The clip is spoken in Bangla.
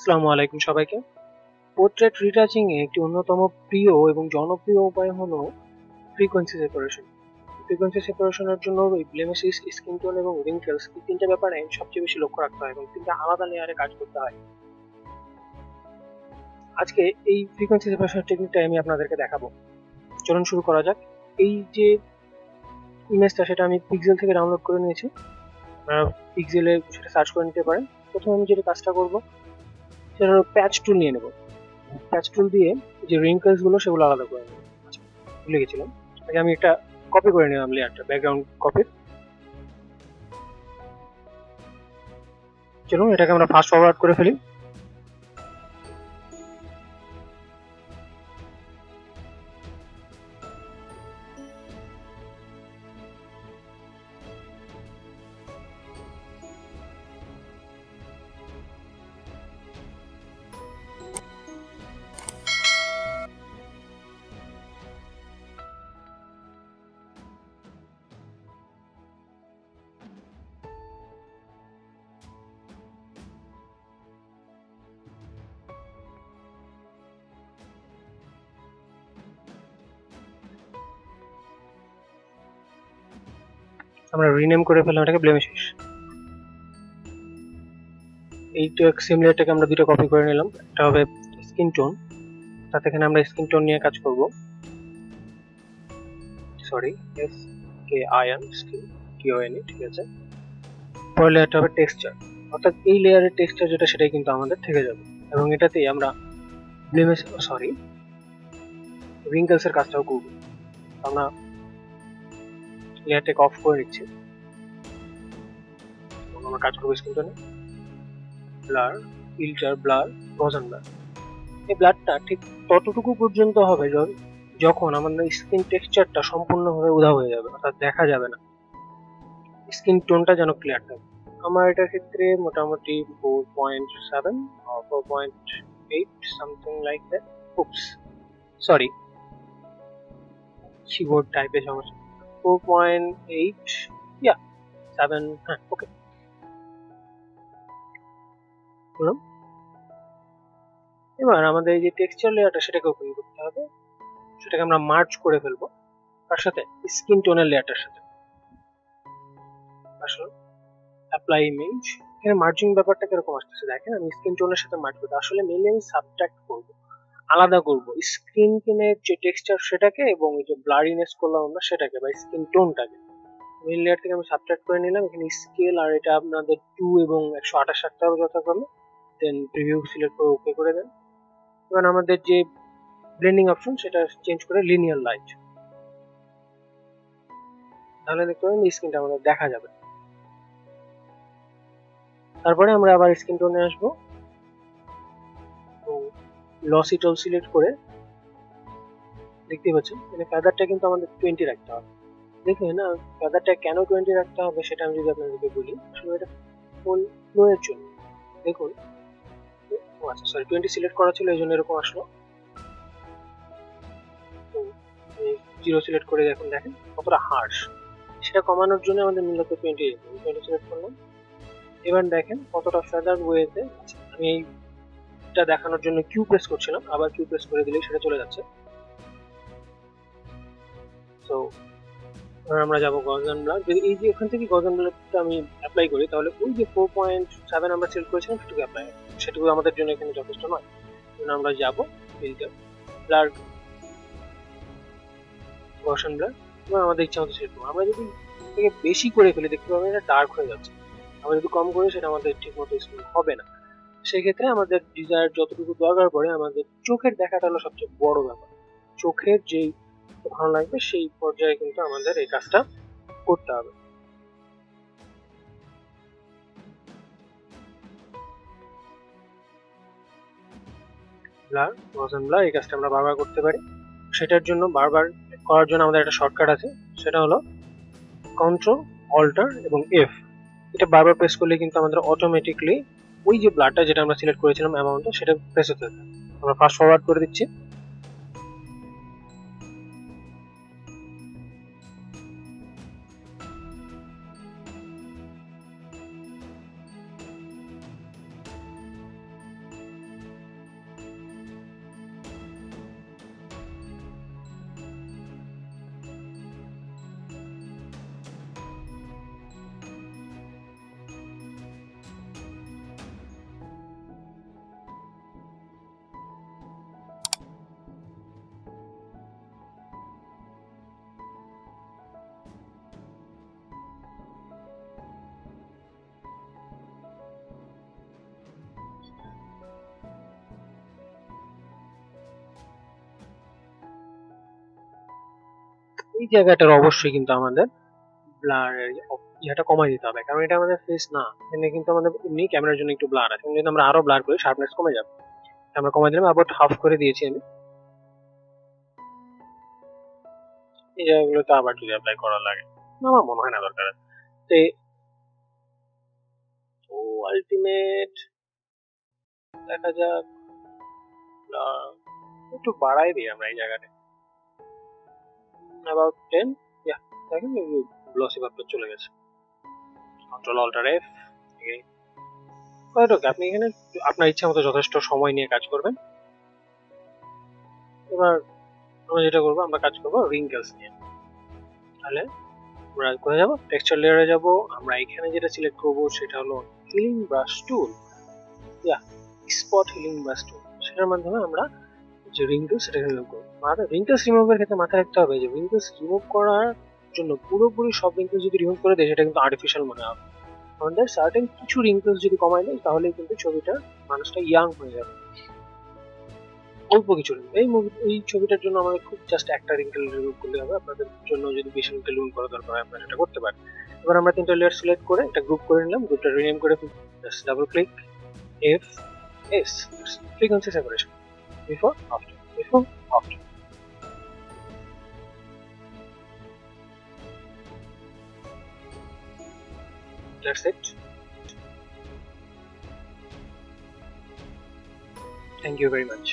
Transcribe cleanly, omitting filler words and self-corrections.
আসসালামু আলাইকুম সবাইকে। পোর্ট্রেট রিটাচিং এ একটি অন্যতম প্রিয় এবং জনপ্রিয় উপায় হলো ফ্রিকোয়েন্সি সেপারেশন। ফ্রিকোয়েন্সি সেপারেশনের জন্য এই ব্লেমিশেস, স্কিন টোন এবং রিঙ্কেলস এই তিনটা ব্যাপারে সবচেয়ে বেশি লক্ষ্য রাখতে হয় এবং তিনটা আলাদা লেয়ারে কাজ করতে হয়। আজকে এই ফ্রিকোয়েন্সি সেপারেশন টেকনিকটা আমি আপনাদেরকে দেখাবো। চলুন শুরু করা যাক। এই যে ইমেজটা সেটা আমি পিক্সেল থেকে ডাউনলোড করে নিয়েছি। আপনারা পিক্সেলে সেটা সার্চ করে নিতে পারেন। প্রথমে আমি যেটা কাজটা করবো সেটা হলো প্যাচ টুল নিয়ে নেব। প্যাচ টুল দিয়ে যে রিঙ্কেলস গুলো সেগুলো আলাদা করে নেব। ভুলে গেছিলাম, আগে আমি একটা কপি করে নিলাম লেয়ারটা, ব্যাকগ্রাউন্ড কপি। চলুন এটাকে আমরা ফাস্ট ফরওয়ার্ড করে ফেলি। আমরা রিনেম করে ফেললাম এটাকে ব্লেমিশেস। এইটা সেম লেয়ারটাকে আমরা দুটো কপি করে নিলাম। একটা হবে স্কিন টোন, তাতে এখানে আমরা স্কিন টোন নিয়ে কাজ করব। Sorry, S K I N skin T O N E, ঠিক আছে। পরের লেয়ারটা হবে টেক্সচার, অর্থাৎ এই লেয়ারের টেক্সচার যেটা সেটাই কিন্তু আমাদের থেকে যাবে এবং এটাতেই আমরা রিঙ্কেলস এর কাজটাও করব। আমরা লেয়ারটাকে অফ করে নিচ্ছি। আমরা কাজ করবো স্কিন টোনে, ব্লার, ফিল্টার, ব্লার, গজন ব্লার। এই ব্লারটা ঠিক ততটুকু পর্যন্ত হবে যখন আমাদের স্কিন টেক্সচারটা সম্পূর্ণভাবে উধাও হয়ে যাবে, অর্থাৎ দেখা যাবে না, স্কিন টোনটা যেন ক্লিয়ার থাকে। আমার এটার ক্ষেত্রে মোটামুটি 4.7 4.8 something like that. Oops, sorry, keyboard টাইপের সমস্যা। 4.8, ইয়া 7, হ্যাঁ ওকে। এবার আমাদের এই যে টেক্সচার লেয়ারটা সেটাকে ওপেন করতে হবে। সেটাকে আমরা মার্জ করে ফেলবো তার সাথে স্কিন টোনের লেয়ারটার সাথে। আসলে অ্যাপ্লাই ইমেজ, এখানে মার্জিং ব্যাপারটা কিরকম আসতেছে দেখেন। আমি স্কিন টোনের সাথে মার্জ করবো, আসলে মেইনলি আমি সাবট্রাক্ট করবো, আলাদা করবো স্কিন টোনের যে টেক্সচার সেটাকে এবং এই যে ব্লারিনেস করলাম আমরা সেটাকে, বা স্কিন টোনটাকে মেইন লেয়ার থেকে আমি সাবট্রাক্ট করে নিলাম। এখানে স্কেল আর এটা আপনাদের 2 এবং 128 রাখতে হবে যথাক্রমে। দেন প্রিভিউ সিলেক্ট করে ওকে করে দেন। এবার আমাদের যে ব্লেন্ডিং অপশন সেটা চেঞ্জ করে লিনিয়ার লাইট, তাহলে দেখতে পাবেন স্কিনটা আমাদের দেখা যাবে। তারপরে আমরা আবার স্কিন টোনে আসবো, লসি টোল সিলেক্ট করে দেখতে পাচ্ছেন এখানে ফেদারটা কিন্তু আমাদের 20 রাখতে হবে। দেখুন না, ফেদারটা কেন 20 রাখতে হবে সেটা আমি যদি আপনাদেরকে বলি। আসলে এটা ফুল ফ্লো এর জন্য। দেখুন, ও আচ্ছা সরি, 20 সিলেক্ট করা ছিল এই জন্য এরকম আসলো। তো 0 সিলেক্ট করে দেখেন কতটা হার্শ। সেটা কমানোর জন্য আমাদের মূলত 20 সিলেক্ট করলাম। এবার দেখেন কতটা ফেদার ওয়েতে। আমি এইটা দেখানোর জন্য কিউ প্রেস করছিলাম, আবার কিউ প্রেস করে দিলেই সেটা চলে যাচ্ছে। তো আমরা যাবো গজন ব্লার। যদি এই যে ওখান থেকে গজন ব্লারটা আমি অ্যাপ্লাই করি তাহলে ওই যে 4.7 আমরা সিলেক্ট করেছিলাম সেটুকু অ্যাপ্লাই হবে, সেটুকু আমাদের জন্য এখানে যথেষ্ট নয়। আমরা যাবো ফিল্টার, ব্লার, গজন ব্লার এবং আমাদের ইচ্ছা মতো সিলেক্ট করবো। আমরা যদি থেকে বেশি করে ফেলি দেখতে পাবেন এটা ডার্ক হয়ে যাচ্ছে। আমরা যদি কম করি সেটা আমাদের ঠিক মতো স্মুথ হবে না। সেই ক্ষেত্রে আমাদের ডিজায়ার যতটুকু দরকার পড়ে, আমাদের চোখের দেখাটা হলো সবচেয়ে বড় ব্যাপার। চোখের যেই ভালো লাগবে সেই পর্যায়ে কিন্তু আমাদের এই কাজটা করতে হবে। ব্লার, গজন ব্লার, এই কাজটা আমরা বারবার করতে পারি। সেটার জন্য বারবার করার জন্য আমাদের একটা শর্টকাট আছে, সেটা হলো কন্ট্রোল অল্টার এবং এফ। এটা বারবার প্রেস করলে কিন্তু আমাদের অটোমেটিকলি ওই যে ব্লারটা যেটা আমরা সিলেক্ট করেছিলাম অ্যামাউন্টটা সেটা প্রেস হতে থাকে। আমরা ফাস্ট ফরওয়ার্ড করে দিচ্ছি। এই জায়গাটার অবশ্যই কিন্তু আমাদের ব্লার যেটা কমাই দিতে হবে, কারণ এটা আমাদের ফেস না, এখানে কিন্তু আমাদের এমনি ক্যামেরার জন্য একটু ব্লার আছে, যদি আমরা আরো ব্লার করি শার্পনেস কমে যাবে। আমরা কমাই দিলাম, আবার হাফ করে দিয়েছি আমি। এই জায়গাগুলোতে আবার যদি অ্যাপ্লাই করা লাগে, আমার মনে হয় না দরকার আছে। তো আলটিমেট দেখা যাক, একটু বাড়াই দিই আমরা এই জায়গাটা about 10। ইয়া, দেখেন গ্লসি ভাবটা চলে গেছে। Control alter F. ওকে, আপনি এখানে আপনার ইচ্ছা মতো যথেষ্ট সময় নিয়ে কাজ করবেন। এবার আমরা যেটা করবো, আমরা কাজ করবো রিঙ্কেলস নিয়ে। তাহলে আমরা কোথায় যাবো, টেক্সচার লেয়ারে যাবো। আমরা এখানে যেটা সিলেক্ট করবো সেটা হলো হিলিং ব্রাশ টুল, ইয়া স্পট হিলিং ব্রাশ টুল। সেটার মাধ্যমে আমরা যে রিঙ্কেলস সেটাকে রিমুভ করবো। আর রিঙ্কেলস রিমুভের ক্ষেত্রে মাথায় রাখতে হবে যে রিঙ্কেলস রিমুভ করার জন্য পুরোপুরি সব রিঙ্কেলস যদি রিমুভ করে দেয় সেটা কিন্তু আর্টিফিশিয়াল মনে হবে। আমাদের সার্টেন কিছু রিঙ্কেলস যদি কমায় দেয় তাহলে কিন্তু ছবিটা মানুষটা ইয়াং হয়ে যাবে। অল্প কিছু এই ছবিটার জন্য আমাদের খুব জাস্ট একটা রিঙ্কেল রিমুভ করলে হবে। আপনাদের জন্য যদি বেশি রিঙ্কেল রিমুভ করা দরকার হয় আপনারা সেটা করতে পারেন। এবার আমরা তিনটা লেয়ার সিলেক্ট করে একটা গ্রুপ করে নিলাম, গ্রুপটা রিনেম করে just double click F S frequency separation, before after, before after. That's it. Thank you very much.